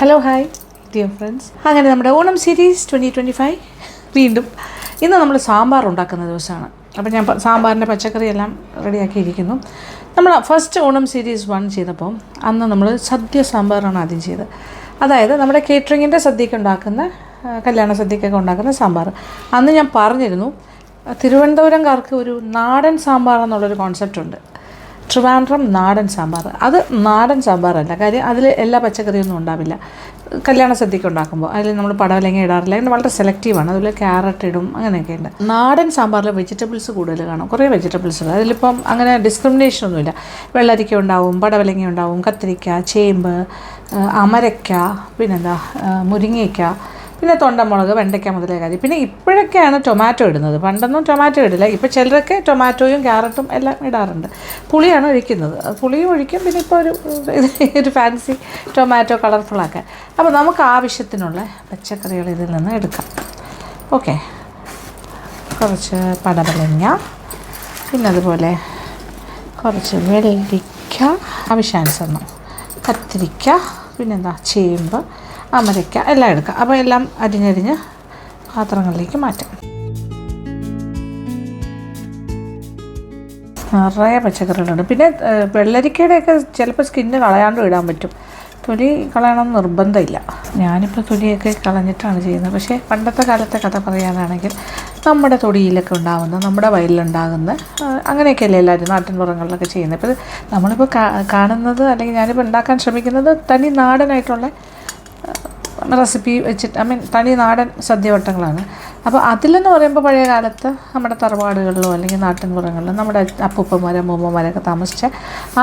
Hello hi dear friends. അങ്ങനെ നമ്മുടെ Onam series 2025 വീണ്ടും. ഇന്ന് നമ്മൾ സാമ്പാർ ഉണ്ടാക്കുന്ന ദിവസമാണ്. അപ്പോൾ ഞാൻ സാമ്പാറിൻ്റെ പച്ചക്കറിയെല്ലാം റെഡിയാക്കിയിരിക്കുന്നു. നമ്മൾ ഫസ്റ്റ് ഓണം സീരീസ് 1 ചെയ്തപ്പോൾ അന്ന് നമ്മൾ സദ്യ സാമ്പാറാണ് ആദ്യം ചെയ്തത്. അതായത് നമ്മുടെ കേറ്ററിങ്ങിൻ്റെ സദ്യയ്ക്ക് ഉണ്ടാക്കുന്ന, കല്യാണ സദ്യക്കൊക്കെ ഉണ്ടാക്കുന്ന സാമ്പാർ. അന്ന് ഞാൻ പറഞ്ഞിരുന്നു തിരുവനന്തപുരംകാർക്ക് ഒരു നാടൻ സാമ്പാർ എന്നുള്ളൊരു കോൺസെപ്റ്റ് ഉണ്ട്. ട്രിവാൻഡ്രം നാടൻ സാമ്പാർ. അത് നാടൻ സാമ്പാറല്ല, കാര്യം അതിൽ എല്ലാ പച്ചക്കറിയൊന്നും ഉണ്ടാവില്ല. കല്യാണ സദ്യക്ക് ഉണ്ടാക്കുമ്പോൾ അതിൽ നമ്മൾ പടവലങ്ങ ഇടാറില്ല, അങ്ങനെ വളരെ സെലക്റ്റീവാണ്. അതിൽ ക്യാരറ്റ് ഇടും, അങ്ങനെയൊക്കെ ഉണ്ട്. നാടൻ സാമ്പാറിൽ വെജിറ്റബിൾസ് കൂടുതൽ കാണും, കുറേ വെജിറ്റബിൾസ് ഉണ്ട്. അതിലിപ്പം അങ്ങനെ ഡിസ്ക്രിമിനേഷൻ ഒന്നുമില്ല. വെള്ളരിക്ക ഉണ്ടാവും, പടവലങ്ങ ഉണ്ടാവും, കത്തിരിക്ക, ചേമ്പ്, അമരയ്ക്ക, പിന്നെന്താ മുരിങ്ങയ്ക്ക, പിന്നെ തൊണ്ടമുളക്, വെണ്ടയ്ക്ക മുതലേ കാര്യം. പിന്നെ ഇപ്പോഴൊക്കെയാണ് ടൊമാറ്റോ ഇടുന്നത്. പണ്ടൊന്നും ടൊമാറ്റോ ഇടില്ല. ഇപ്പോൾ ചിലരൊക്കെ ടൊമാറ്റോയും ക്യാരറ്റും എല്ലാം ഇടാറുണ്ട്. പുളിയാണ് ഒഴിക്കുന്നത്, പുളിയും ഒഴിക്കും. പിന്നെ ഇപ്പോൾ ഒരു ഫാൻസി ടൊമാറ്റോ കളർഫുള്ളാക്കാൻ. അപ്പോൾ നമുക്ക് ആവശ്യത്തിനുള്ള പച്ചക്കറികൾ ഇതിൽ നിന്ന് എടുക്കാം. ഓക്കെ, കുറച്ച് പടവലങ്ങ, പിന്നെ അതുപോലെ കുറച്ച് വെള്ളരിക്ക, ആവശ്യാനുസരണം കത്തിരിക്ക, പിന്നെന്താ ചേമ്പ്, അമരയ്ക്ക എല്ലാം എടുക്കാം. അപ്പോൾ എല്ലാം അരിഞ്ഞരിഞ്ഞ് പാത്രങ്ങളിലേക്ക് മാറ്റാം. നിറയെ പച്ചക്കറികളുണ്ട്. പിന്നെ വെള്ളരിക്കയുടെയൊക്കെ ചിലപ്പോൾ സ്കിന്ന് കളയാണ്ടും ഇടാൻ പറ്റും. തൊലി കളയണമെന്ന് നിർബന്ധമില്ല. ഞാനിപ്പോൾ തൊലിയൊക്കെ കളഞ്ഞിട്ടാണ് ചെയ്യുന്നത്. പക്ഷേ പണ്ടത്തെ കാലത്തെ കഥ പറയാനാണെങ്കിൽ നമ്മുടെ തൊടിയിലൊക്കെ ഉണ്ടാകുന്ന, നമ്മുടെ വയലിലുണ്ടാകുന്ന, അങ്ങനെയൊക്കെയല്ലേ എല്ലാവരും നാട്ടിൻപുറങ്ങളിലൊക്കെ ചെയ്യുന്നത്. ഇപ്പോൾ നമ്മളിപ്പോൾ കാണുന്നത്, അല്ലെങ്കിൽ ഞാനിപ്പോൾ ഉണ്ടാക്കാൻ ശ്രമിക്കുന്നത് തനി നാടനായിട്ടുള്ള റെസിപ്പി വെച്ചിട്ട്, തനി നാടൻ സദ്യവട്ടങ്ങളാണ്. അപ്പോൾ അതിലെന്ന് പറയുമ്പോൾ പഴയ കാലത്ത് നമ്മുടെ തറവാടുകളിലോ അല്ലെങ്കിൽ നാട്ടിൻപുറങ്ങളിലോ നമ്മുടെ അപ്പൂപ്പന്മാരും അമ്മൂമ്മമാരൊക്കെ താമസിച്ച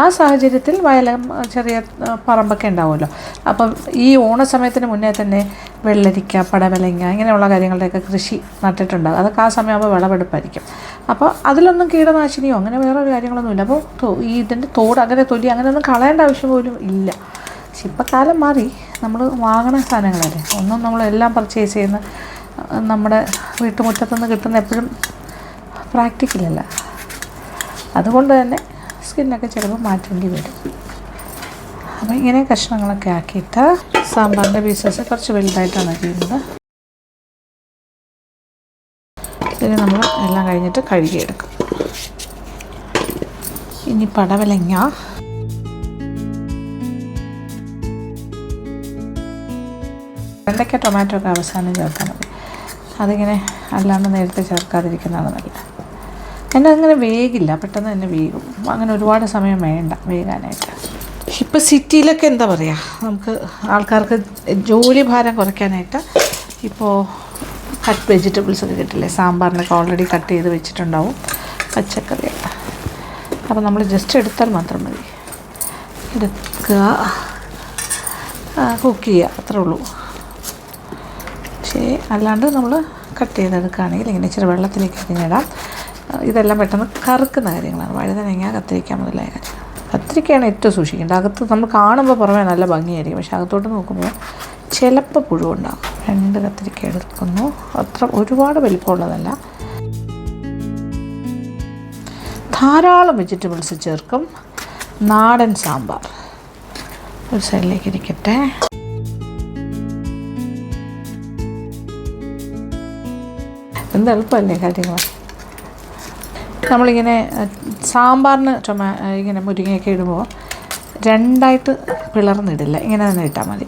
ആ സാഹചര്യത്തിൽ വയലും ചെറിയ പറമ്പൊക്കെ ഉണ്ടാവുമല്ലോ. അപ്പം ഈ ഓണസമയത്തിന് മുന്നേ തന്നെ വെള്ളരിക്ക, പടവലങ്ങ ഇങ്ങനെയുള്ള കാര്യങ്ങളുടെയൊക്കെ കൃഷി നട്ടിട്ടുണ്ടാകും. അതൊക്കെ ആ സമയമാകുമ്പോൾ വിളവെടുപ്പായിരിക്കും. അപ്പോൾ അതിലൊന്നും കീടനാശിനിയോ അങ്ങനെ വേറെ കാര്യങ്ങളൊന്നുമില്ല. അപ്പോൾ ഈ ഇതിൻ്റെ തോട്, അങ്ങനെ തൊലി അങ്ങനെയൊന്നും കളയേണ്ട ആവശ്യം പോലും ഇല്ല. പക്ഷെ ഇപ്പം കാലം മാറി, നമ്മൾ വാങ്ങണ സാധനങ്ങളല്ലേ, ഒന്നും നമ്മളെല്ലാം പർച്ചേസ് ചെയ്യുന്ന നമ്മുടെ വീട്ടുമുറ്റത്തുനിന്ന് കിട്ടുന്ന എപ്പോഴും പ്രാക്ടിക്കലല്ല. അതുകൊണ്ട് തന്നെ സ്കിന്നൊക്കെ ചിലപ്പോൾ മാറ്റേണ്ടി വരും. അപ്പോൾ ഇങ്ങനെ കഷ്ണങ്ങളൊക്കെ ആക്കിയിട്ട് സാമ്പാറിൻ്റെ പീസസ് കുറച്ച് വലുതായിട്ടാണ് ചെയ്യുന്നത്. ഇതിന് നമ്മൾ എല്ലാം കഴിഞ്ഞിട്ട് കഴുകിയെടുക്കും. ഇനി പടവലങ്ങ, വെണ്ടയ്ക്ക, ടൊമാറ്റോ ഒക്കെ അവസാനം ചേർത്താൽ മതി. അതിങ്ങനെ അല്ലാണ്ട് നേരത്തെ ചേർക്കാതിരിക്കുന്നതാണ് നല്ലത്. എന്നെ അങ്ങനെ വേഗില്ല, പെട്ടെന്ന് തന്നെ വേഗം. അങ്ങനെ ഒരുപാട് സമയം വേണ്ട വേകാനായിട്ട്. ഇപ്പോൾ സിറ്റിയിലൊക്കെ എന്താ പറയുക, നമുക്ക് ആൾക്കാർക്ക് ജോലി ഭാരം കുറയ്ക്കാനായിട്ട് ഇപ്പോൾ കട്ട് വെജിറ്റബിൾസ് ഒക്കെ കിട്ടില്ലേ. സാമ്പാറിനൊക്കെ ഓൾറെഡി കട്ട് ചെയ്ത് വെച്ചിട്ടുണ്ടാവും പച്ചക്കറിയൊക്കെ. അപ്പോൾ നമ്മൾ ജസ്റ്റ് എടുത്താൽ മാത്രം മതി. എടുക്കുക, കുക്ക് ചെയ്യുക, അത്രേ ഉള്ളൂ. പക്ഷേ അല്ലാണ്ട് നമ്മൾ കട്ട് ചെയ്തെടുക്കുകയാണെങ്കിൽ ഇങ്ങനെ ഇച്ചിരി വെള്ളത്തിലേക്ക് അരിഞ്ഞിടാം. ഇതെല്ലാം പെട്ടെന്ന് കറുക്കുന്ന കാര്യങ്ങളാണ്. വഴുതനങ്ങ, കത്തിരിക്ക മുതലായ കാര്യം. കത്തിരിക്കയാണ് ഏറ്റവും സൂക്ഷിക്കേണ്ടത്. അകത്ത് നമ്മൾ കാണുമ്പോൾ പുറമേ നല്ല ഭംഗിയായിരിക്കും, പക്ഷേ അകത്തോട്ട് നോക്കുമ്പോൾ ചിലപ്പോൾ പുഴുവുണ്ടാകും. 2 കത്തിരിക്ക എടുക്കുന്നു, അത്ര ഒരുപാട് വലിപ്പമുള്ളതല്ല. ധാരാളം വെജിറ്റബിൾസ് ചേർക്കും. നാടൻ സാമ്പാർ ഒരു സൈഡിലേക്ക് ഇരിക്കട്ടെ. എന്ത് എളുപ്പമല്ലേ കാര്യങ്ങൾ. നമ്മളിങ്ങനെ സാമ്പാറിന് ഇങ്ങനെ മുരിങ്ങയൊക്കെ ഇടുമ്പോൾ 2ആയിട്ട് പിളർന്നിടില്ല, ഇങ്ങനെ തന്നെ ഇട്ടാൽ മതി.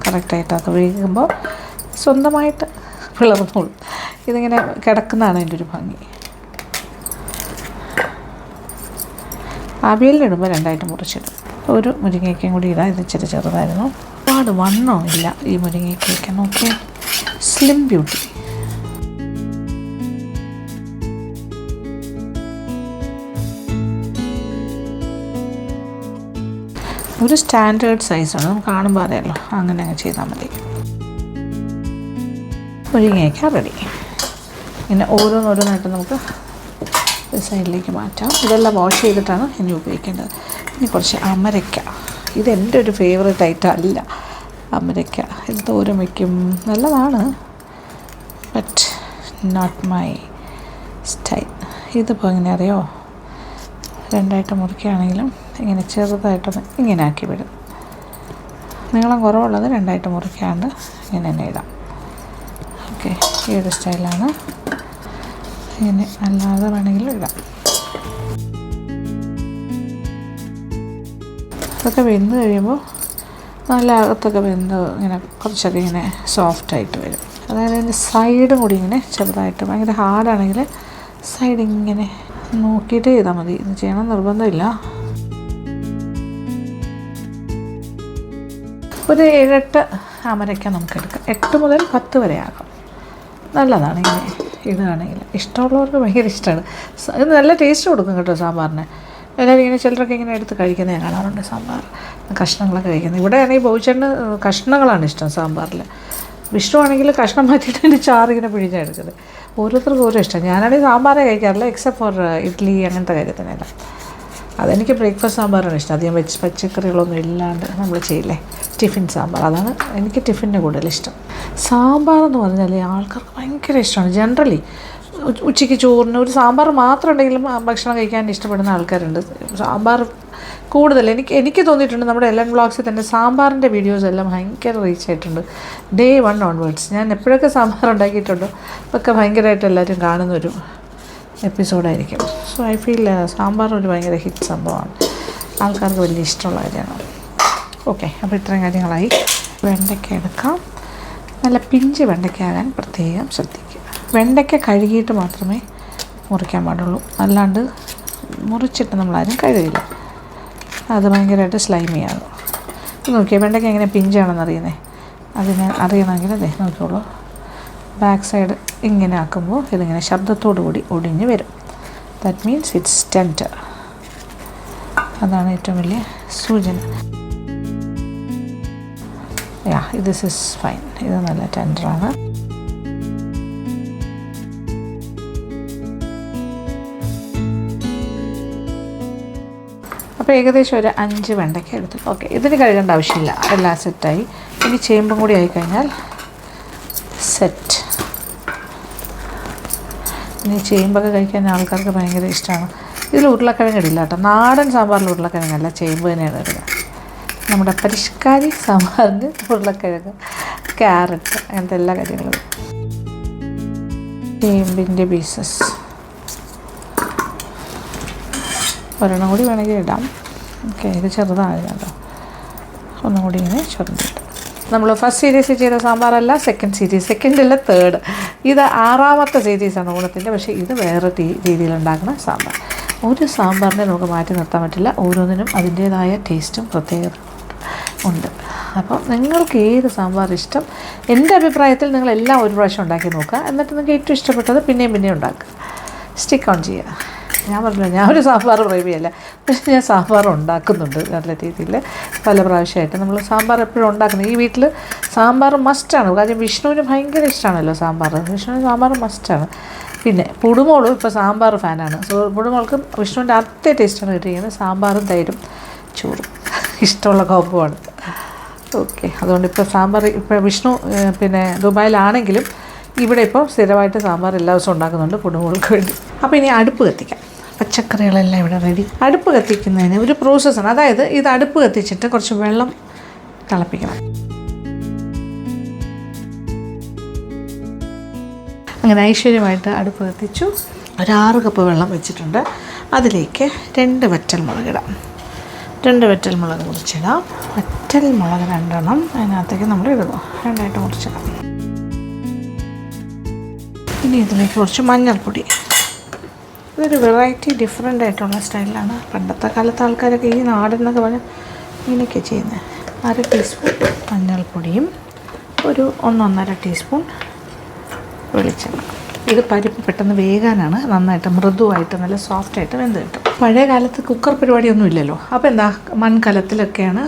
കറക്റ്റായിട്ടൊക്കെ വേകുമ്പോൾ സ്വന്തമായിട്ട് പിളർന്നോളും. ഇതിങ്ങനെ കിടക്കുന്നതാണ് എൻ്റെ ഒരു ഭംഗി. അവിയലിനിടുമ്പോൾ 2ആയിട്ട് മുറിച്ചിടും. ഒരു മുരിങ്ങയ്ക്കയും കൂടി ഇടാം. ഇത് ഇച്ചിരി ചെറുതായിരുന്നു, ഒരുപാട് വണ്ണവും ഇല്ല ഈ മുരിങ്ങയ്ക്കൊക്കെ. നോക്കിയാൽ സ്ലിം ബ്യൂട്ടി. ഒരു സ്റ്റാൻഡേർഡ് സൈസാണ്, നമുക്ക് കാണുമ്പോൾ അറിയാമല്ലോ. അങ്ങനെ അങ്ങ് ചെയ്താൽ മതി. മുരിങ്ങയ്ക്ക റെഡി. ഇങ്ങനെ ഓരോന്നോരോന്നായിട്ട് നമുക്ക് ഒരു സൈഡിലേക്ക് മാറ്റാം. ഇതെല്ലാം വാഷ് ചെയ്തിട്ടാണ് ഇനി ഉപയോഗിക്കേണ്ടത്. ഇനി കുറച്ച് അമരയ്ക്ക. ഇതെൻ്റെ ഒരു ഫേവറേറ്റ് ഐറ്റം അല്ല അമരയ്ക്ക. ഇത് തോരൻ വയ്ക്കും, നല്ലതാണ്, ബട്ട് നോട്ട് മൈ സ്റ്റൈൽ. ഇതിപ്പോൾ എങ്ങനെ അറിയോ, 2ആയിട്ട് മുറിക്കുകയാണെങ്കിലും ഇങ്ങനെ ചെറുതായിട്ടൊന്ന് ഇങ്ങനെ ആക്കി വിടും. നീളം കുറവുള്ളത് രണ്ടായിട്ട് മുറിക്കാണ്ട് ഇങ്ങനെ തന്നെ ഇടാം. ഓക്കെ, ഈ ഒരു സ്റ്റൈലാണ്. ഇങ്ങനെ അല്ലാതെ വേണമെങ്കിലും ഇടാം. അതൊക്കെ വെന്ത് കഴിയുമ്പോൾ നല്ല അകത്തൊക്കെ വെന്ത് ഇങ്ങനെ കുറച്ചൊക്കെ ഇങ്ങനെ സോഫ്റ്റായിട്ട് വരും. അതായത് അതിൻ്റെ സൈഡും കൂടി ഇങ്ങനെ ചെറുതായിട്ട്, ഭയങ്കര ഹാർഡാണെങ്കിൽ സൈഡ് ഇങ്ങനെ നോക്കിയിട്ട് ചെയ്താൽ മതി. ഇത് ചെയ്യണം നിർബന്ധമില്ല. ഒരു 7-8 അമരയ്ക്ക നമുക്കെടുക്കാം. 8 മുതൽ 10 വരെ ആകാം. നല്ലതാണ് ഇങ്ങനെ ഇടുകയാണെങ്കിൽ. ഇഷ്ടമുള്ളവർക്ക് ഭയങ്കര ഇഷ്ടമാണ്. ഇത് നല്ല ടേസ്റ്റ് കൊടുക്കും കേട്ടോ സാമ്പാറിന്. എല്ലാവരും ഇങ്ങനെ ചിലരൊക്കെ ഇങ്ങനെ എടുത്ത് കഴിക്കുന്നത് ഞാൻ കാണാറുണ്ട്. സാമ്പാർ കഷ്ണങ്ങളൊക്കെ കഴിക്കുന്നത്. ഇവിടെ ആണെങ്കിൽ ബോയിച്ചേട്ടന് കഷ്ണങ്ങളാണ് ഇഷ്ടം സാമ്പാറിൽ. വിഷ്ണു ആണെങ്കിൽ കഷ്ണം മാറ്റിയിട്ട് അതിൻ്റെ ചാറ് ഇങ്ങനെ പിഴിഞ്ഞാൽ എടുക്കുന്നത്. ഓരോരുത്തർക്കും ഓരോ ഇഷ്ടം. ഞാനാണെങ്കിൽ സാമ്പാറേ കഴിക്കാറില്ല, എക്സെപ്റ്റ് ഫോർ ഇഡ്ഡലി അങ്ങനത്തെ കാര്യത്തിനല്ല. അതെനിക്ക് ബ്രേക്ക്ഫാസ്റ്റ് സാമ്പാറാണ് ഇഷ്ടം. അധികം പച്ചക്കറികളൊന്നും ഇല്ലാണ്ട് നമ്മൾ ചെയ്യില്ലേ, ടിഫിൻ സാമ്പാർ. അതാണ് എനിക്ക് ടിഫിൻ്റെ കൂടുതലിഷ്ടം. സാമ്പാർ എന്ന് പറഞ്ഞാൽ ആൾക്കാർക്ക് ഭയങ്കര ഇഷ്ടമാണ്. ജനറലി ഉച്ചയ്ക്ക് ചോറിന് ഒരു സാമ്പാർ മാത്രം ഉണ്ടെങ്കിലും ഭക്ഷണം കഴിക്കാൻ ഇഷ്ടപ്പെടുന്ന ആൾക്കാരുണ്ട്. സാമ്പാർ കൂടുതൽ എനിക്ക് തോന്നിയിട്ടുണ്ട്. നമ്മുടെ എല്ലാം വ്ളോഗ്സിൽ തന്നെ സാമ്പാറിൻ്റെ വീഡിയോസ് എല്ലാം ഭയങ്കര റീച്ച് ആയിട്ടുണ്ട്. Day 1 ഓൺവേർഡ്സ് ഞാൻ എപ്പോഴൊക്കെ സാമ്പാർ ഉണ്ടാക്കിയിട്ടുണ്ടോ ഒക്കെ ഭയങ്കരമായിട്ട് എല്ലാവരും കാണുന്നൊരു എപ്പിസോഡായിരിക്കും. സോ ഐ ഫീൽ സാമ്പാർ ഒരു ഭയങ്കര ഹിറ്റ് സംഭവമാണ്. ആൾക്കാർക്ക് വലിയ ഇഷ്ടമുള്ള കാര്യമാണ്. ഓക്കെ, അപ്പോൾ ഇത്രയും കാര്യങ്ങളായി. വെണ്ടയ്ക്ക എടുക്കാം. നല്ല പിഞ്ച് വെണ്ടയ്ക്കാകാൻ പ്രത്യേകം ശ്രദ്ധിക്കുക. വെണ്ടയ്ക്ക കഴുകിയിട്ട് മാത്രമേ മുറിക്കാൻ പാടുള്ളൂ. അല്ലാണ്ട് മുറിച്ചിട്ട് നമ്മളാരും കഴുകില്ല. അത് ഭയങ്കരമായിട്ട് സ്ലൈമിയാകും. നോക്കിയാൽ വെണ്ടയ്ക്ക എങ്ങനെ പിഞ്ചാണെന്ന് അറിയുന്നേ. അതിന് അറിയണമെങ്കിൽ അതെ നോക്കിയോളൂ. ബാക്ക് സൈഡ് ഇങ്ങനെ ആക്കുമ്പോൾ ഇതിങ്ങനെ ശബ്ദത്തോടു കൂടി ഒടിഞ്ഞ് വരും. That means it's tender. അതാണ് ഏറ്റവും വലിയ സൂചന. This is fine. ഇത് നല്ല ടെൻഡറാണ്. അപ്പോൾ ഏകദേശം ഒരു 5 വെണ്ടയ്ക്ക എടുത്തു. ഓക്കെ, ഇതിന് കഴുകേണ്ട ആവശ്യമില്ല, എല്ലാം സെറ്റായി. ഇനി ചേമ്പും കൂടി ആയിക്കഴിഞ്ഞാൽ സെറ്റ്. ഇനി ചേമ്പൊക്കെ കഴിക്കാൻ ആൾക്കാർക്ക് ഭയങ്കര ഇഷ്ടമാണ്. ഇതിൽ ഉരുളക്കിഴങ്ങ് ഇടില്ല കേട്ടോ. നാടൻ സാമ്പാറിൽ ഉരുളക്കിഴങ്ങല്ല, ചേമ്പ് തന്നെയാണ് ഇടുക. നമ്മുടെ പരിഷ്കാരി സാമ്പാറിന് ഉരുളക്കിഴങ്ങ്, ക്യാരറ്റ്, അങ്ങനത്തെ എല്ലാ കാര്യങ്ങളും. ചേമ്പിൻ്റെ പീസസ് ഒരെണ്ണം കൂടി വേണമെങ്കിൽ ഇടാം. ഓക്കെ, ഇത് ചെറുതാണ് കേട്ടോ. ഒന്നും കൂടി ഇങ്ങനെ ചെറുതിട്ട്. നമ്മൾ ഫസ്റ്റ് സീരീസ് ചെയ്ത സാമ്പാറല്ല, സെക്കൻഡല്ല, തേർഡ്. ഇത് 6ാമത്തെ സീരീസാണ് ഓണത്തിൻ്റെ. പക്ഷേ ഇത് വേറെ രീതിയിലുണ്ടാക്കുന്ന സാമ്പാർ. ഒരു സാമ്പാറിനെ നമുക്ക് മാറ്റി നിർത്താൻ പറ്റില്ല. ഓരോന്നിനും അതിൻ്റേതായ ടേസ്റ്റും പ്രത്യേകത ഉണ്ട്. അപ്പം നിങ്ങൾക്ക് ഏത് സാമ്പാർ ഇഷ്ടം, എൻ്റെ അഭിപ്രായത്തിൽ നിങ്ങളെല്ലാം ഒരു പ്രാവശ്യം ഉണ്ടാക്കി നോക്കുക. എന്നിട്ട് നിങ്ങൾക്ക് ഏറ്റവും ഇഷ്ടപ്പെട്ടത് പിന്നെയും ഉണ്ടാക്കുക. സ്റ്റിക്ക് ഓൺ ചെയ്യുക. ഞാൻ പറഞ്ഞില്ല, ഞാനൊരു സാമ്പാർ പ്രേമിയല്ല, പക്ഷേ ഞാൻ സാമ്പാർ ഉണ്ടാക്കുന്നുണ്ട് നല്ല രീതിയിൽ പല പ്രാവശ്യമായിട്ട്. നമ്മൾ സാമ്പാർ എപ്പോഴും ഉണ്ടാക്കുന്നത് ഈ വീട്ടിൽ സാമ്പാർ മസ്റ്റാണ്. കാര്യം വിഷ്ണുവിന് ഭയങ്കര ഇഷ്ടമാണല്ലോ സാമ്പാർ. വിഷ്ണുവിന് സാമ്പാർ മസ്റ്റാണ്. പിന്നെ പുടുമോളും ഇപ്പോൾ സാമ്പാർ ഫാനാണ്. സോ പുടുമോൾക്ക് വിഷ്ണുവിൻ്റെ അതേ ടേസ്റ്റാണ് കിട്ടിയിരിക്കുന്നത്. സാമ്പാറും തൈരും ചോറും ഇഷ്ടമുള്ള കോമ്പുമാണ്. ഓക്കെ, അതുകൊണ്ട് ഇപ്പോൾ സാമ്പാർ ഇപ്പോൾ വിഷ്ണു പിന്നെ ദുബായിലാണെങ്കിലും ഇവിടെ ഇപ്പോൾ സ്ഥിരമായിട്ട് സാമ്പാർ എല്ലാ ദിവസവും ഉണ്ടാക്കുന്നുണ്ട് പുടുമോൾക്ക് വേണ്ടി. അപ്പോൾ ഇനി അടുപ്പ് കത്തിക്കാം. പച്ചക്കറികളെല്ലാം ഇവിടെ റെഡി. അടുപ്പ് കത്തിക്കുന്നതിന് ഒരു പ്രോസസ്സാണ്. അതായത് ഇത് അടുപ്പ് കത്തിച്ചിട്ട് കുറച്ച് വെള്ളം തിളപ്പിക്കണം. അങ്ങനെ ഐശ്വര്യമായിട്ട് അടുപ്പ് കത്തിച്ചു. ഒരു 6 കപ്പ് വെള്ളം വെച്ചിട്ടുണ്ട്. അതിലേക്ക് 2 വറ്റൽമുളക് ഇടാം. 2 വറ്റൽമുളക് മുറിച്ചിടാം. വറ്റൽമുളക് 2 എണ്ണം അതിനകത്തേക്ക് നമ്മൾ ഇടുന്നു. 2 ആയിട്ട് മുറിച്ചിടാം. ഇനി ഇതിലേക്ക് കുറച്ച് മഞ്ഞൾപ്പൊടി. ഇതൊരു വെറൈറ്റി ഡിഫറെൻ്റ് ആയിട്ടുള്ള സ്റ്റൈലിലാണ്. പണ്ടത്തെ കാലത്തെ ആൾക്കാരൊക്കെ ഈ നാടെന്നൊക്കെ പറഞ്ഞാൽ ഇങ്ങനെയൊക്കെ ചെയ്യുന്നത്. 1/2 ടീസ്പൂൺ മഞ്ഞൾപ്പൊടിയും ഒരു 1-1.5 ടീസ്പൂൺ വെളിച്ചെണ്ണ. ഇത് പരിപ്പ് പെട്ടെന്ന് വേകാനാണ്. നന്നായിട്ട് മൃദുവായിട്ട് നല്ല സോഫ്റ്റായിട്ട് വെന്ത് കിട്ടും. പഴയ കാലത്ത് കുക്കർ പരിപാടിയൊന്നും ഇല്ലല്ലോ. അപ്പോൾ എന്താ, മൺകലത്തിലൊക്കെയാണ്,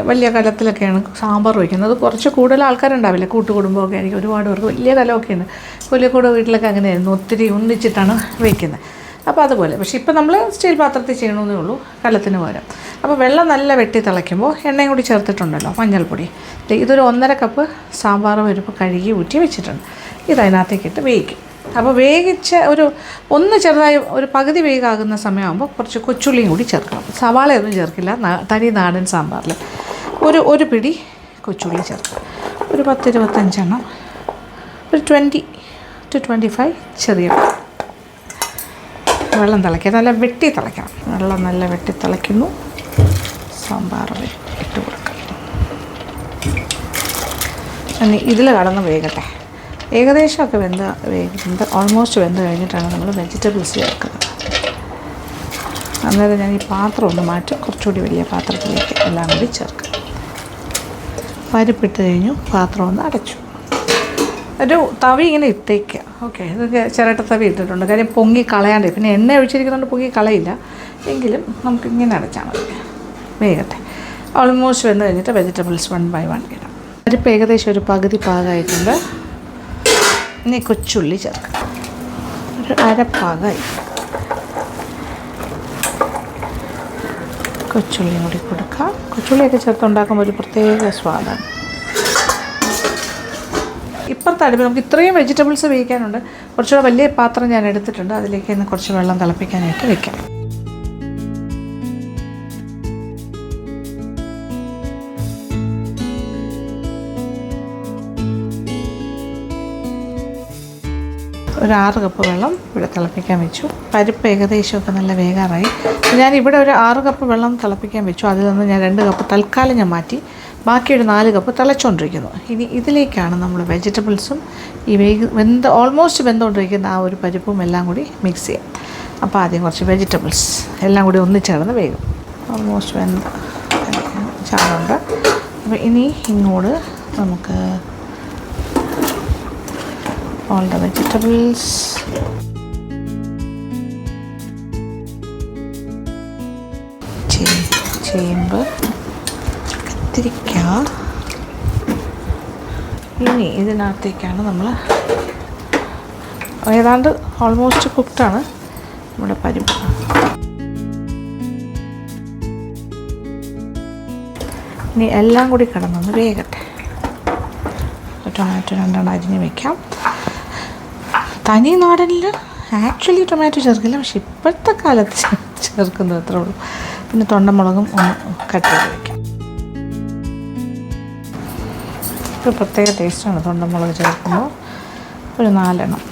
വലിയ കലത്തിലൊക്കെയാണ് സാമ്പാർ വയ്ക്കുന്നത്. കുറച്ച് കൂടുതൽ ആൾക്കാരുണ്ടാവില്ല, കൂട്ടുകുടുംബമൊക്കെ ആയിരിക്കും. ഒരുപാട് പേർക്ക് വലിയ കലമൊക്കെയാണ്. കൊല്ലിക്കൂട് വീട്ടിലൊക്കെ അങ്ങനെയായിരുന്നു, ഒത്തിരി ഒന്നിച്ചിട്ടാണ് വയ്ക്കുന്നത്. അപ്പോൾ അതുപോലെ. പക്ഷേ ഇപ്പോൾ നമ്മൾ സ്റ്റീൽ പാത്രത്തിൽ ചെയ്യണമെന്നേ ഉള്ളൂ, കലത്തിന് പകരം. അപ്പോൾ വെള്ളം നല്ല വെട്ടി തിളയ്ക്കുമ്പോൾ എണ്ണയും കൂടി ചേർത്തിട്ടുണ്ടല്ലോ, മഞ്ഞൾപ്പൊടി. ഇതൊരു 1.5 കപ്പ് സാമ്പാർ പരിപ്പ് കഴുകി ഊറ്റി വെച്ചിട്ടുണ്ട്. ഇതിനകത്തേക്കിട്ട് വേവിക്കും. അപ്പോൾ വേവിച്ച ഒന്ന് ചെറുതായി ഒരു പകുതി വേഗമാകുന്ന സമയമാകുമ്പോൾ കുറച്ച് കൊച്ചുള്ളിയും കൂടി ചേർക്കണം. സവാളയൊന്നും ചേർക്കില്ല തനി നാടൻ സാമ്പാറിൽ. ഒരു പിടി കൊച്ചുള്ളി ചേർക്കുക, ഒരു 10-25 ഒരു 20 to 25 ചെറിയ വെള്ളം തിളയ്ക്കുക. നല്ല വെട്ടി തിളയ്ക്കണം. വെള്ളം നല്ല വെട്ടി തിളയ്ക്കുന്നു. സാമ്പാർ ഇട്ട് കൊടുക്കുക. ഇനി ഇതിൽ കടന്ന് വേകട്ടെ. ഏകദേശമൊക്കെ വെന്ത് ഓൾമോസ്റ്റ് വെന്ത് കഴിഞ്ഞിട്ടാണ് നമ്മൾ വെജിറ്റബിൾസ് ചേർക്കുന്നത്. അന്നേരം ഞാൻ ഈ പാത്രം ഒന്ന് മാറ്റി കുറച്ചുകൂടി വലിയ പാത്രത്തിലേക്ക് എല്ലാം കൂടി ചേർക്കുക. പരിപ്പിട്ട് കഴിഞ്ഞു, പാത്രം ഒന്ന് അടച്ചു. ഒരു തവി ഇങ്ങനെ ഇട്ടേക്കുക. ഓക്കെ, ഇതൊക്കെ ചിരട്ട തവി ഇട്ടിട്ടുണ്ട്. കാര്യം പൊങ്ങി കളയാണ്ട്, പിന്നെ എണ്ണ ഒഴിച്ചിരിക്കുന്നതുകൊണ്ട് പൊങ്ങി കളയില്ല. എങ്കിലും നമുക്കിങ്ങനെ അടച്ചാൽ മതി. വേഗത്തെ ഓൾമോസ്റ്റ് വെന്ത് കഴിഞ്ഞിട്ട് വെജിറ്റബിൾസ് 1 by 1 ഇടാം. പരിപ്പ് ഏകദേശം ഒരു പകുതി പാകമായിട്ടുണ്ട്. ഇനി കൊച്ചുള്ളി ചേർക്കാം. ഒരു അരപ്പാകമായി. കൊച്ചുള്ളിയും കൂടി കൊടുക്കാം. കൊച്ചുള്ളിയൊക്കെ ചേർത്തുണ്ടാക്കുമ്പോൾ ഒരു പ്രത്യേക സ്വാദാണ്. ഇപ്പുറത്തെ അടുപ്പിൽ നമുക്ക് ഇത്രയും വെജിറ്റബിൾസ് വേവിക്കാനുണ്ട്. കുറച്ചുകൂടെ വലിയ പാത്രം ഞാൻ എടുത്തിട്ടുണ്ട്. അതിലേക്ക് തന്നെ കുറച്ച് വെള്ളം തിളപ്പിക്കാനായിട്ട് വെക്കാം. ഒരു 6 കപ്പ് വെള്ളം ഇവിടെ തിളപ്പിക്കാൻ വെച്ചു. പരിപ്പ് ഏകദേശമൊക്കെ നല്ല വേകാറായി. ഞാനിവിടെ ഒരു 6 കപ്പ് വെള്ളം തിളപ്പിക്കാൻ വെച്ചു. അതിൽ നിന്ന് ഞാൻ 2 കപ്പ് തൽക്കാലം ഞാൻ മാറ്റി. ബാക്കി ഒരു 4 കപ്പ് തിളച്ചുകൊണ്ടിരിക്കുന്നു. ഇനി ഇതിലേക്കാണ് നമ്മൾ വെജിറ്റബിൾസും ഈ ഓൾമോസ്റ്റ് വെന്തുകൊണ്ടിരിക്കുന്ന ആ ഒരു പരിപ്പും എല്ലാം കൂടി മിക്സ് ചെയ്യാം. അപ്പോൾ ആദ്യം കുറച്ച് വെജിറ്റബിൾസ് എല്ലാം കൂടി ഒന്നിച്ചേർന്ന് വേകും. ഓൾമോസ്റ്റ് വെന്ത് ചാറുണ്ട്. അപ്പോൾ ഇനി ഇങ്ങോട്ട് നമുക്ക് all the vegetables, ചേമ്പ്, കത്തിരിക്ക. ഇനി ഇതിനകത്തേക്കാണ് നമ്മൾ ഏതാണ്ട് ഓൾമോസ്റ്റ് കുക്ക്ഡാണ് നമ്മുടെ പരിപ്പ്. ഇനി എല്ലാം കൂടി കിടന്നൊന്ന് വേകട്ടെ. ടൊമാറ്റോ 2 അരിഞ്ഞ് വയ്ക്കാം. തനി നാടനിൽ ആക്ച്വലി ടൊമാറ്റോ ചേർക്കില്ല, പക്ഷെ ഇപ്പോഴത്തെ കാലത്ത് ചേർക്കുന്നത് അത്രേ ഉള്ളൂ. പിന്നെ തൊണ്ടമുളകും ഒന്ന് കട്ട് ചെയ്ത് വയ്ക്കാം. ഒരു പ്രത്യേക ടേസ്റ്റാണ് തൊണ്ടമുളക് ചേർക്കുമ്പോൾ. ഒരു 4 എണ്ണം.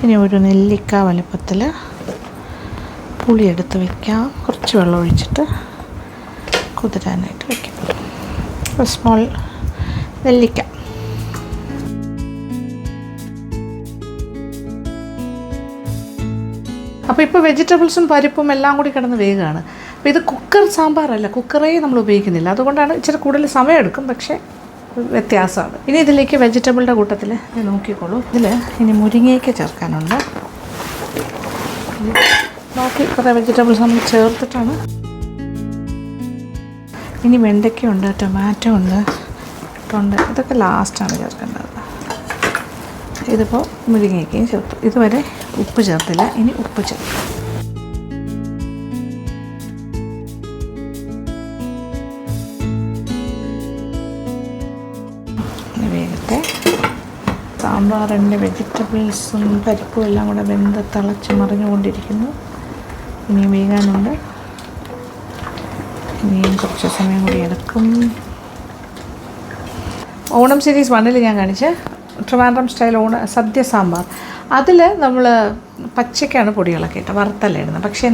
ഇനി ഒരു നെല്ലിക്ക വലുപ്പത്തിൽ പുളി എടുത്ത് വയ്ക്കാം. കുറച്ച് വെള്ളം ഒഴിച്ചിട്ട് കുതിരാനായിട്ട് വയ്ക്കാം. ഒരു സ്മോൾ നെല്ലിക്ക. അപ്പോൾ ഇപ്പോൾ വെജിറ്റബിൾസും പരിപ്പും എല്ലാം കൂടി കിടന്ന് വേഗമാണ്. അപ്പോൾ ഇത് കുക്കർ സാമ്പാറല്ല, കുക്കറേ നമ്മൾ ഉപയോഗിക്കുന്നില്ല. അതുകൊണ്ടാണ് ഇച്ചിരി കൂടുതൽ സമയമെടുക്കും, പക്ഷേ വ്യത്യാസമാണ്. ഇനി ഇതിലേക്ക് വെജിറ്റബിളുടെ കൂട്ടത്തിൽ നോക്കിക്കോളൂ. ഇതിൽ ഇനി മുരിങ്ങയ്ക്ക ചേർക്കാനുണ്ട്. ബാക്കി കുറേ വെജിറ്റബിൾസ് നമ്മൾ ചേർത്തിട്ടാണ്. ഇനി വെണ്ടയ്ക്കയുണ്ട്, ടൊമാറ്റോ ഉണ്ട്, ഇതൊക്കെ ലാസ്റ്റാണ് ചേർക്കേണ്ടത്. ഇതിപ്പോൾ മുരിങ്ങയ്ക്കയും ചേർത്തു. ഇതുവരെ ഉപ്പ് ചേർത്തില്ല, ഇനി ഉപ്പ് ചേർക്കും. വേഗത്തെ സാമ്പാറിൻ്റെ വെജിറ്റബിൾസും പരിപ്പും എല്ലാം കൂടെ വെന്ത് തിളച്ച് മറിഞ്ഞുകൊണ്ടിരിക്കുന്നു. ഇനിയും വേകാനുണ്ട്. ഇനിയും കുറച്ച് സമയം കൂടി എടുക്കും. ഓണം സീരീസ് 1 ഞാൻ കാണിച്ച ട്രിവാൻഡ്രം സ്റ്റൈൽ സദ്യ സാമ്പാർ, അതിൽ നമ്മൾ പച്ചക്കാണ് പൊടികളൊക്കെ ഇട്ട് വറുത്തല്ല ഇടുന്നത്. പക്ഷേ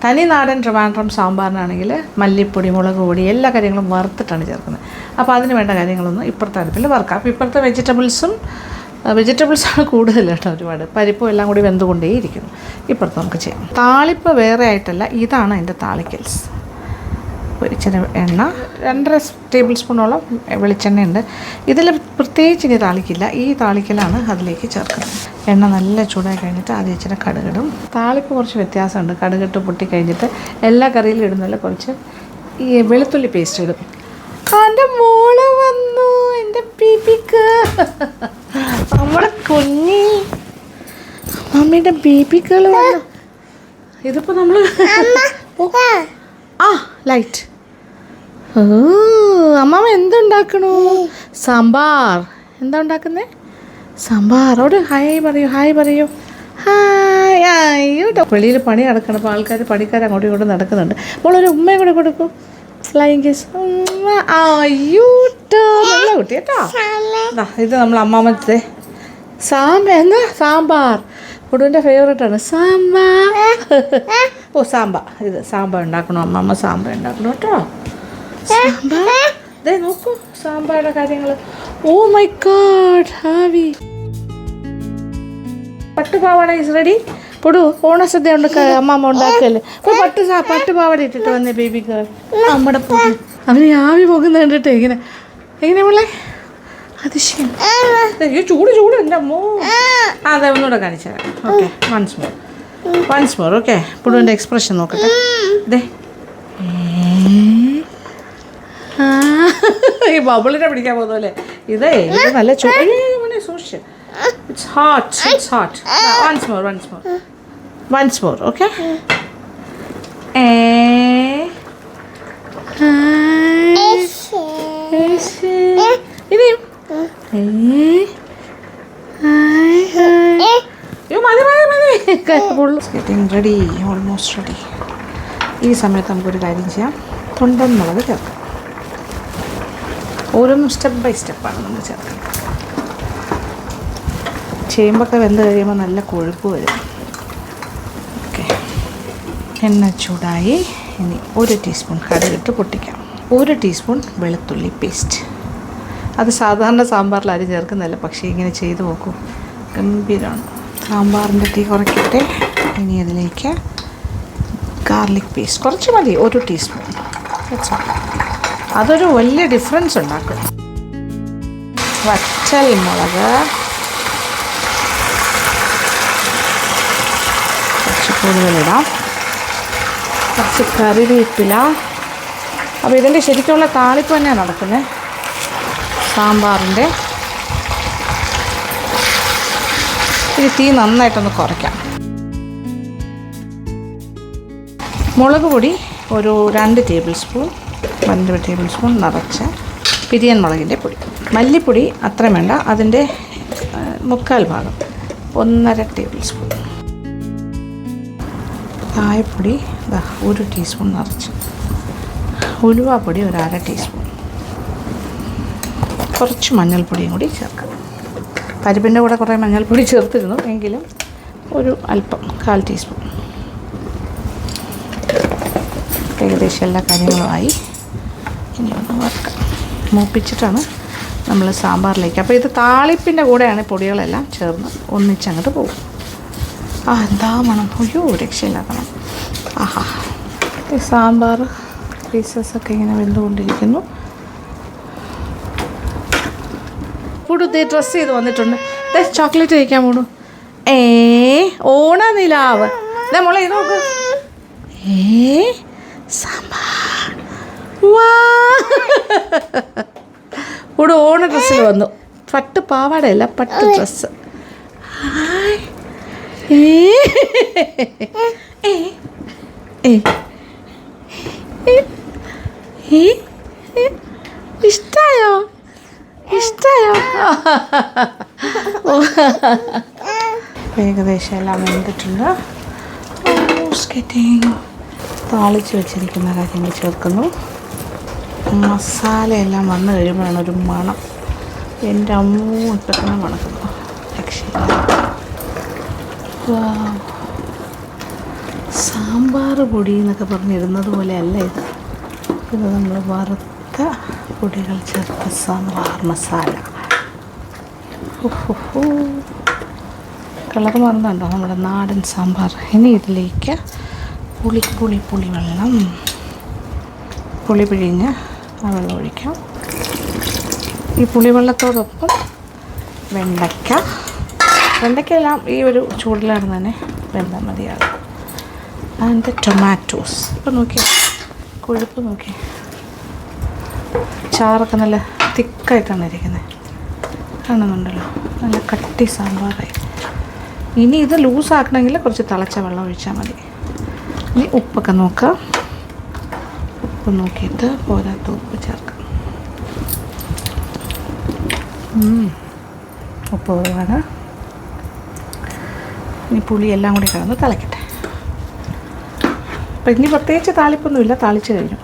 തനി നാടൻ ട്രിവാൻഡ്രം സാമ്പാറിനാണെങ്കിൽ മല്ലിപ്പൊടി, മുളക് പൊടി എല്ലാ കാര്യങ്ങളും വറുത്തിട്ടാണ് ചേർക്കുന്നത്. അപ്പോൾ അതിന് വേണ്ട കാര്യങ്ങളൊന്നും ഇപ്പുറത്തെ അടുപ്പിൽ വറുക്കാം. അപ്പോൾ ഇപ്പുറത്തെ വെജിറ്റബിൾസാണ് കൂടുതൽ കേട്ടോ, ഒരുപാട് പരിപ്പും എല്ലാം കൂടി വെന്തുകൊണ്ടേയിരിക്കുന്നു. ഇപ്പുറത്ത് നമുക്ക് ചെയ്യാം. താളിപ്പ് വേറെ ആയിട്ടല്ല, ഇതാണ് അതിൻ്റെ താളിക്കൽസ്. ഇച്ചിരി എണ്ണ, 2.5 ടേബിൾ സ്പൂണോളം വെളിച്ചെണ്ണയുണ്ട്. ഇതിൽ പ്രത്യേകിച്ച് ഇനി താളിക്കില്ല, ഈ താളിക്കലാണ് അതിലേക്ക് ചേർക്കുന്നത്. എണ്ണ നല്ല ചൂടായി കഴിഞ്ഞിട്ട് ആദ്യം ഇച്ചിരി കടുകിടും. താളിപ്പ് കുറച്ച് വ്യത്യാസമുണ്ട്. കടുകിട്ട് പൊട്ടി കഴിഞ്ഞിട്ട് എല്ലാ കറിയിലും ഇടുന്നതിൽ കുറച്ച് ഈ വെളുത്തുള്ളി പേസ്റ്റ് ഇടും. എൻ്റെ മോള് വന്നു, എൻ്റെ ബേബിക്ക്, നമ്മുടെ കുഞ്ഞി മമ്മിയുടെ ബേബികൾ വന്നു. ഇതിപ്പോൾ നമ്മൾ ലൈറ്റ് അമ്മാമ്മ എന്തുണ്ടാക്കണു? സാമ്പാർ. എന്താ ഉണ്ടാക്കുന്നത്? സാമ്പാറോട് ഹായ് പറയൂ, ഹായ് പറയൂ, ഹായ്. അയ്യോ, വെളിയിൽ പണി നടക്കണം. അപ്പോൾ പണിക്കാർ അങ്ങോട്ടും ഇങ്ങോട്ടും നടക്കുന്നുണ്ട്. അപ്പോൾ ഒരു ഉമ്മയും കൂടെ കൊടുക്കൂ. Flying kiss. അയ്യൂട്ടോ നല്ല കുട്ടി കേട്ടോ. ഇത് നമ്മൾ അമ്മാമ്മത്തെ സാമ്പാർ കുടുവിൻ്റെ ഫേവറേറ്റാണ് സാമ്പാർ. ഓ സാമ്പാർ, ഇത് സാമ്പാർ ഉണ്ടാക്കണം. അമ്മമ്മ സാമ്പാർ ഉണ്ടാക്കണം കേട്ടോ. സാമ്പാർ ഇതേ നോക്കൂ സാമ്പാറുടെ കാര്യങ്ങൾ. Oh my god heavy. പട്ടുപാവാട ഈസ് റെഡി. പൊടു ഓണസദ്യ അമ്മമ്മ ഉണ്ടാക്കല്ലേ. അപ്പോൾ പട്ടുപാവാട ഇട്ടിട്ട് വന്നേ ബേബി ഗേൾ. നമ്മുടെ പോകും അവന് ആവി പോകുന്ന കണ്ടിട്ട് എങ്ങനെ പിള്ളേ അതിശയം. അയ്യോ ചൂട് എൻ്റെ അമ്മോ. അതെ ഒന്നുകൂടെ കാണിച്ചു തരാം. Okay once more okay. പൊടുവിൻ്റെ എക്സ്പ്രഷൻ നോക്കട്ടെ. ഇതേ ഈ ബബിളിനെ പിടിക്കാൻ പോകുന്നല്ലേ. ഇത് നല്ല ചൂട് സൂക്ഷിച്ച്. It's hot. Once more, okay? ഇനിയും getting ready, almost ready. ഈ സമയത്ത് നമുക്കൊരു കാര്യം ചെയ്യാം. തൊണ്ടൻമുളക് ചേർക്കാം. ഓരോന്നും സ്റ്റെപ്പ് ബൈ സ്റ്റെപ്പാണ് നമ്മൾ ചേർക്കുന്നത്. ചേമ്പൊക്കെ വെന്ത് കഴിയുമ്പോൾ നല്ല കൊഴുപ്പ് വരും. ഓക്കെ എണ്ണ ചൂടായി. ഇനി 1 ടീസ്പൂൺ കടുകിട്ട് പൊട്ടിക്കാം. 1 ടീസ്പൂൺ വെളുത്തുള്ളി പേസ്റ്റ്. അത് സാധാരണ സാമ്പാറിൽ ആരും ചേർക്കുന്നതല്ല, പക്ഷേ ഇങ്ങനെ ചെയ്ത് നോക്കൂ, ഗംഭീരമാണ്. സാമ്പാറിൻ്റെ തീ കുറയ്ക്കട്ടെ. ഇനി അതിലേക്ക് ഗാർലിക് പേസ്റ്റ് കുറച്ച് മതി, 1 ടീസ്പൂൺ. അതൊരു വലിയ ഡിഫറൻസ് ഉണ്ടാക്കും. വറ്റൽ മുളക് കുറച്ച് കൂടുതലിടാം. കുറച്ച് കറിവേപ്പില. അപ്പോൾ ഇതിൻ്റെ ശരിക്കുള്ള താളിപ്പ് തന്നെയാണ് നടക്കുന്നത് സാമ്പാറിൻ്റെ. ഇത് തീ നന്നായിട്ടൊന്ന് കുറയ്ക്കാം. മുളക് പൊടി ഒരു 2 ടേബിൾ സ്പൂൺ നിറച്ച പിരിയൻ മുളകിൻ്റെ പൊടി. മല്ലിപ്പൊടി അത്ര വേണ്ട, അതിൻ്റെ 1/4 ഭാഗം 1.5 ടേബിൾ സ്പൂൺ. കായപ്പൊടി 1 ടീസ്പൂൺ നിറച്ച്. ഉലുവാപ്പൊടി 1/2 ടീസ്പൂൺ. കുറച്ച് മഞ്ഞൾപ്പൊടിയും കൂടി ചേർക്കാം. പരിപ്പിൻ്റെ കൂടെ കുറേ മഞ്ഞൾപ്പൊടി ചേർത്തിരുന്നു, എങ്കിലും ഒരു അല്പം 1/4 ടീസ്പൂൺ. ഏകദേശം എല്ലാ കാര്യങ്ങളുമായി. ഇനി ഒന്ന് വറുക്കാം. മൂപ്പിച്ചിട്ടാണ് നമ്മൾ സാമ്പാറിലേക്ക്. അപ്പോൾ ഇത് താളിപ്പിൻ്റെ കൂടെയാണ് പൊടികളെല്ലാം ചേർന്ന് ഒന്നിച്ചങ്ങോട്ട് പോകും. എന്താ മണം, അയ്യോ രക്ഷയില്ലാക്കണം. ആഹാ ഈ സാമ്പാർ പീസസൊക്കെ ഇങ്ങനെ വെന്തുകൊണ്ടിരിക്കുന്നു. പുടുത്തി ഡ്രസ്സ് ചെയ്ത് വന്നിട്ടുണ്ട്. ചോക്ലേറ്റ് കഴിക്കാൻ പോണു. ഓണനിലാവ് മോളെ ഇത് നോക്ക്. സാമ്പാർ ഇവിടെ ഓണ ഡ്രസ്സിൽ വന്നു. പട്ട് പാവാടയല്ല, പട്ട് ഡ്രസ്സ്. ഇഷ്ടായോ? ഏകദേശം എല്ലാം വെന്തിട്ടുണ്ട്. താളിച്ച് വെച്ചിരിക്കുന്ന കാര്യങ്ങൾ ചേർക്കുന്നു. മസാലയെല്ലാം വന്നു കഴിയുമ്പോഴാണ് ഒരു മണം. എൻ്റെ അമ്മൂ ഇപ്പം തന്നെ മണക്കുന്നു. സാമ്പാർ പൊടി എന്നൊക്കെ പറഞ്ഞിരുന്നത് പോലെ അല്ല ഇത്. ഇത് നമ്മൾ വറുത്ത പൊടികൾ ചേർത്ത സാമ്പാർ മസാല. കളർ മാറുന്നുണ്ടോ നമ്മുടെ നാടൻ സാമ്പാർ. ഇനി ഇതിലേക്ക് പുളിവെള്ളം, പുളി പിഴിഞ്ഞ് ആ വെള്ളം ഒഴിക്കാം. ഈ പുളിവെള്ളത്തോടൊപ്പം വെണ്ടയ്ക്കെല്ലാം ഈ ഒരു ചൂടിലായിരുന്നു തന്നെ വെന്താൽ മതിയാകും. അതിൻ്റെ ടൊമാറ്റോസ് ഇപ്പം നോക്കിയാൽ കൊഴുപ്പ് നോക്കി, ചാറൊക്കെ നല്ല തിക്കായിട്ടാണ് ഇരിക്കുന്നത്, കാണുന്നുണ്ടല്ലോ. നല്ല കട്ടി സാമ്പാറായി. ഇനി ഇത് ലൂസാക്കണമെങ്കിൽ കുറച്ച് തിളച്ച വെള്ളം ഒഴിച്ചാൽ മതി. ഇനി ഉപ്പൊക്കെ നോക്കാം. ഉപ്പ് നോക്കിയിട്ട് പോരാത്ത ഉപ്പ് ചേർക്കാം. ഉപ്പ് കുറവാണ്. ഇനി പുളി എല്ലാം കൂടി കിടന്ന് തിളയ്ക്കട്ടെ. അപ്പം ഇനി പ്രത്യേകിച്ച് താളിപ്പൊന്നുമില്ല, താളിച്ച് കഴിഞ്ഞു.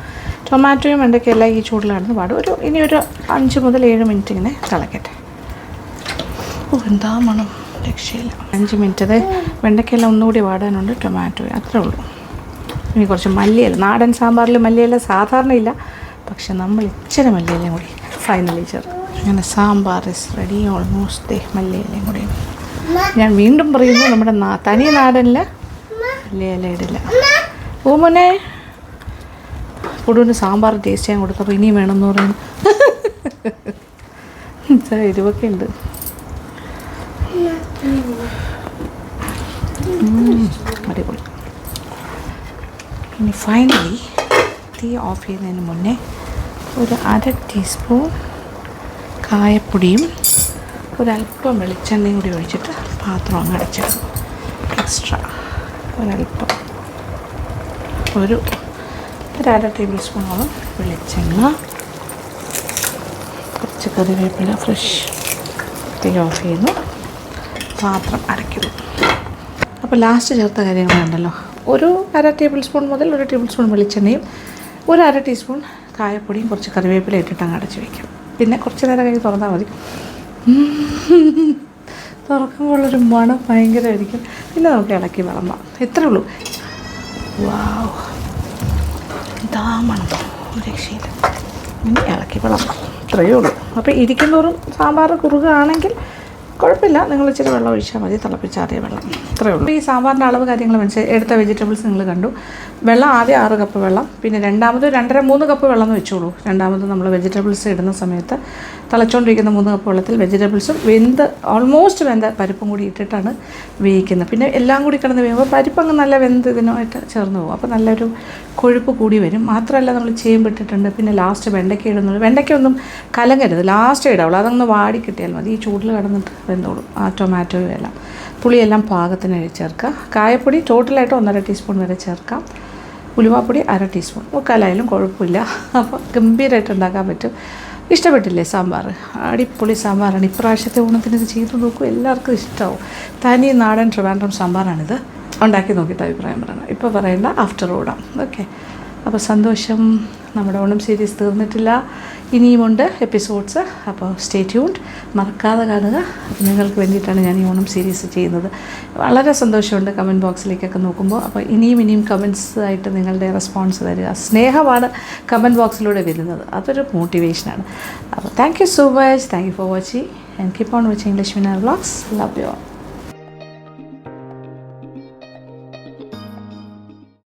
ടൊമാറ്റോയും വെണ്ടയ്ക്കയെല്ലാം ഈ ചൂടിലായിരുന്നു പാടും. ഇനിയൊരു 5 മുതൽ 7 മിനിറ്റ് ഇങ്ങനെ തിളക്കട്ടെ. എന്താ മണം, രക്ഷയില്ല. 5 മിനിറ്റ്. വെണ്ടയ്ക്കയെല്ലാം ഒന്നുകൂടി വാടാനുണ്ട്, ടൊമാറ്റോ അത്രേ ഉള്ളൂ. ഇനി കുറച്ച് മല്ലിയില. നാടൻ സാമ്പാറിൽ മല്ലിയില സാധാരണ ഇല്ല, പക്ഷെ നമ്മൾ ഇച്ചിരി മല്ലിയിലയും കൂടി ഫൈനലി ചേർക്കും. അങ്ങനെ സാമ്പാർ ഇസ് റെഡി ഓൾമോസ്റ്റ്. മല്ലിയിലയും കൂടി ഞാൻ വീണ്ടും പറയുന്നു, നമ്മുടെ തനി നാടനിൽ മല്ലിയില ഇടില്ല. മോനെ കൂടുതൽ സാമ്പാർ ടേസ്റ്റ് ചെയ്യാൻ കൊടുത്തപ്പോൾ ഇനിയും വേണമെന്ന് പറയുന്നു. എരിവൊക്കെ ഉണ്ട്. അടിപൊളി. ഇനി ഫൈനലി തീ ഓഫ് ചെയ്യുന്നതിന് മുന്നേ ഒരു 1/2 ടീസ്പൂൺ കായപ്പൊടിയും ഒരല്പം വെളിച്ചെണ്ണയും കൂടി ഒഴിച്ചിട്ട് പാത്രം അങ്ങ് അടച്ചിടും. എക്സ്ട്രാ ഒരല്പം ഒരു 1/2 ടേബിൾ സ്പൂണോളം വെളിച്ചെണ്ണ, കുറച്ച് കറിവേപ്പില ഫ്രഷ്. തീ ഓഫ് ചെയ്യുന്നു, പാത്രം അടയ്ക്കുന്നു. അപ്പോൾ ലാസ്റ്റ് ചേർത്ത കാര്യങ്ങളുണ്ടല്ലോ, ഒരു 1/2 ടേബിൾ സ്പൂൺ മുതൽ 1 ടേബിൾ സ്പൂൺ വെളിച്ചെണ്ണയും 1/2 ടീസ്പൂൺ കായപ്പൊടിയും കുറച്ച് കറിവേപ്പില ഇട്ടിട്ട് അങ്ങ് അടച്ച് വയ്ക്കും. പിന്നെ കുറച്ച് നേരം കഴിഞ്ഞ് തുറന്നാൽ മതി. തുറക്കുമ്പോഴൊരു മണം ഭയങ്കരമായിരിക്കും. പിന്നെ നമുക്ക് ഇളക്കി വിളമ്പാം. ഇത്രേ ഉള്ളൂ. വാവ്, ഇതാ മണം, രക്ഷയില്ല. ഇനി ഇളക്കി വിളമ്പാം, ഇത്രയേ ഉള്ളൂ. അപ്പോൾ ഇരിക്കുന്നതോറും സാമ്പാർ കുറുകയാണെങ്കിൽ കുഴപ്പമില്ല, നിങ്ങൾ ഇച്ചിരി വെള്ളം ഒഴിച്ചാൽ മതി, തിളപ്പിച്ചാറിയ വെള്ളം, ഇത്രയേ ഉള്ളൂ. ഈ സാമ്പാറിൻ്റെ അളവ് കാര്യങ്ങൾ മനസ്സിലായി. എടുത്ത വെജിറ്റബിൾസ് നിങ്ങൾ കണ്ടു. വെള്ളം ആദ്യം 6 കപ്പ് വെള്ളം, പിന്നെ രണ്ടാമത് 2.5-3 കപ്പ് വെള്ളം എന്ന് വെച്ചോളൂ. രണ്ടാമത് നമ്മൾ വെജിറ്റബിൾസ് ഇടുന്ന സമയത്ത് തിളച്ചുകൊണ്ടിരിക്കുന്ന 3 കപ്പ് വെള്ളത്തിൽ വെജിറ്റബിൾസും ഓൾമോസ്റ്റ് വെന്ത പരിപ്പും കൂടി ഇട്ടിട്ടാണ് വേവിക്കുന്നത്. പിന്നെ എല്ലാം കൂടി കിടന്ന് വേകുമ്പോൾ പരിപ്പ് അങ്ങ് നല്ല വെന്ത് ഇതിനായിട്ട് ചേർന്ന് പോകും. അപ്പോൾ നല്ലൊരു കൊഴുപ്പ് കൂടി വരും. മാത്രമല്ല നമ്മൾ ചേമ്പിട്ടിട്ടുണ്ട്. പിന്നെ ലാസ്റ്റ് വെണ്ടയ്ക്ക ഇടുന്നത്, വെണ്ടയ്ക്കൊന്നും കലങ്ങരുത്, ലാസ്റ്റ് ഇടാവുള്ളൂ. അതങ്ങ് വാടി കിട്ടിയാൽ മതി. ഈ ചൂടിൽ കിടന്നിട്ട് വെന്തോളും. ആ ടൊമാറ്റോയും എല്ലാം, പുളിയെല്ലാം പാകത്തിന് ചേർക്കുക. കായപ്പൊടി ടോട്ടലായിട്ട് 1.5 ടീസ്പൂൺ വരെ ചേർക്കാം. ഉലുവാപ്പൊടി 1/2 ടീസ്പൂൺ, മുക്കാലായാലും കുഴപ്പമില്ല. അപ്പോൾ ഗംഭീരമായിട്ട് ഉണ്ടാക്കാൻ പറ്റും. ഇഷ്ടപ്പെട്ടില്ലേ സാമ്പാർ? അടിപൊളി സാമ്പാറാണ്. ഇപ്രാവശ്യത്തെ ഓണത്തിന് ഇത് ചെയ്ത് നോക്കൂ, എല്ലാവർക്കും ഇഷ്ടമാവും. തനി നാടൻ ട്രിവാൻഡ്രം സാമ്പാറാണിത്. ഉണ്ടാക്കി നോക്കിയിട്ട് അഭിപ്രായം പറയണം. ഇപ്പോൾ പറയേണ്ട, ആഫ്റ്റർ ഓണം. ഓക്കെ, അപ്പോൾ സന്തോഷം. നമ്മുടെ ഓണം സീരീസ് തീർന്നിട്ടില്ല, ഇനിയുമുണ്ട് എപ്പിസോഡ്സ്. അപ്പോൾ സ്റ്റേ ട്യൂൺഡ്, മറക്കാതെ കാണുക. നിങ്ങൾക്ക് വേണ്ടിയിട്ടാണ് ഞാൻ ഈ ഓണം സീരീസ് ചെയ്യുന്നത്. വളരെ സന്തോഷമുണ്ട് കമൻറ്റ് ബോക്സിലേക്കൊക്കെ നോക്കുമ്പോൾ. അപ്പോൾ ഇനിയും കമൻസ് ആയിട്ട് നിങ്ങളുടെ റെസ്പോൺസ് തരിക. സ്നേഹമാണ് കമൻറ്റ് ബോക്സിലൂടെ വരുന്നത്, അതൊരു മോട്ടിവേഷനാണ്. അപ്പോൾ thank you so much. Thank you for watching and keep on watching Lakshmi Nair vlogs. Love you all.